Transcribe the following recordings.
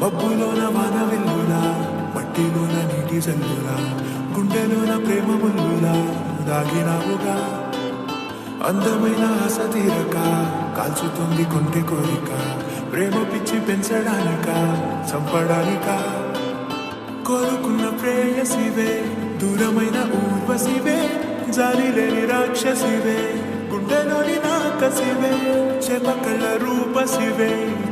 మబ్బులోన వానవిల్లులా, మట్టిలోన నీటి జల్లులా, గుండెలోన ప్రేమ ముల్లులా దాగినావుగా. అందమైన ఆశ తీరక కాల్చుతుంది కొంటె కోరిక, ప్రేమ పిచ్చి పెంచడానిక చంపడానిక. కోరుకున్న ప్రేయసివే, దూరమైన ఊర్వశివే, జాలి లేని రాక్షసివే, గుండెలోని నాకసివే, చేపకళ్ళ రూపసివే,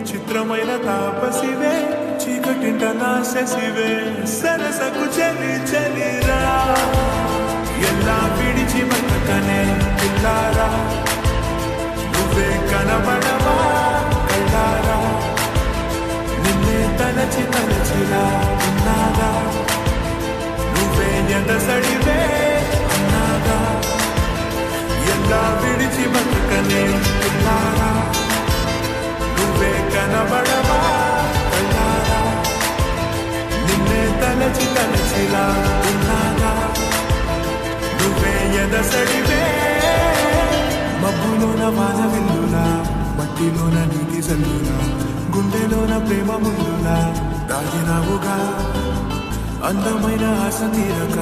చిత్రమైన తాపసివే, చీకటింట నాశసివే, సరసకు చలి చలిరా. ఎలా విడిచి బతకనే పిల్లారా, నువ్వే కనబడవా కళ్ళారా, నిన్నే తలచి తలచిలా ఉన్నాగా, నువ్వే ఎదసడివే అన్నాగా. ఎలా విడిచి బతకనే పిల్లారా, నువ్వే కనబడవా కళ్ళారా, నిన్నే తలచి తలచిలా ఉన్నాగా, నువ్వే ఎదసడివే. మబ్బులోన వానవిల్లులా, మట్టిలోన నీటి జల్లులా, గుండెలోన ప్రేమ ముల్లులా దాగినావుగా. అందమైన ఆశ తీరక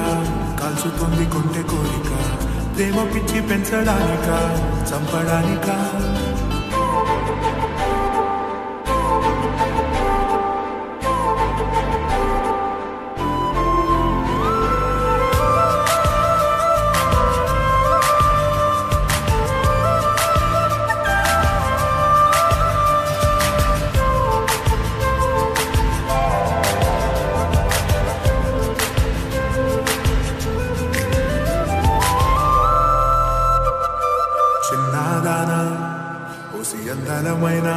కాల్చుతుంది కొంటె కోరిక, ప్రేమ పిచ్చి పెంచడానిక చంపడానిక. చిన్నదానా ఓసి అందలమైన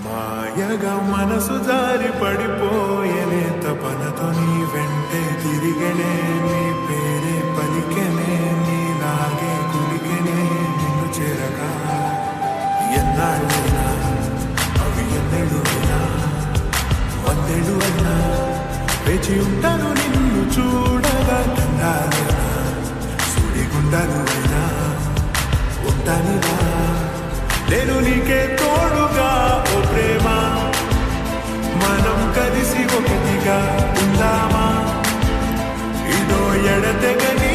మాయగా మనసు జారి పడిపోయనే, తపనతో నీ వెంటే తిరిగనే, నీ పేరే పలికెనే, నీలాగే కులికెనే నిన్ను చేరగా. ఎన్నాళ్ళైనా అవి ఎన్నెడు అయినా, వందెడు అయినా వేచి ఉంటాను నిన్ను చూడగా. దండాలైనా సుడిగుండాలు అయినా ఉంటానిగా, నేను నీకే తోడుగా. ఓ ప్రేమ, మనం కలిసి ఒకటిగా ఉందామా, ఇదో ఎడతెగని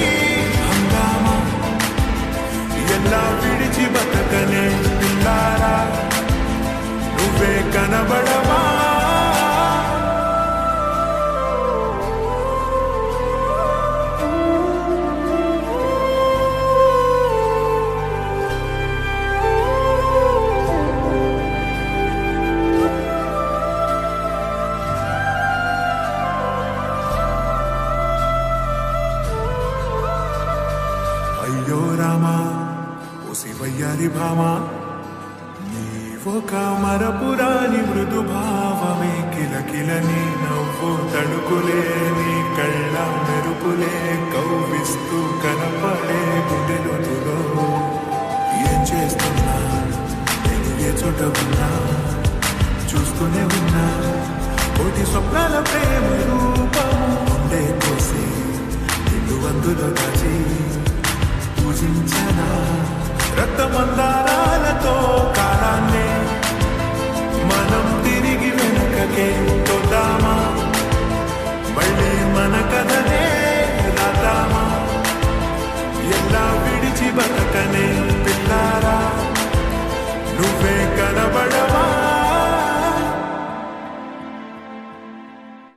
హంగామా. ఎలా విడిచి బతకనే పిల్లారా, నువ్వే కనబడవా. అయ్యో రామా ఓ శివయ్యారి భామా, నీవొక మరపురాని మృదు భావమే, కిలకిలని నవ్వు తడుకులే, నీ కళ్ళ మెరుపులే కవ్విస్తూ కనపడే గుండెలోతులో. ఏం చేస్తున్నా నేను ఏ చోట ఉన్నా, చూస్తూనే ఉన్నా కోటి స్వప్నాల ప్రేమ రూపము. ఉండే కోసి నిన్ను అందులో దాచి పూజించనా.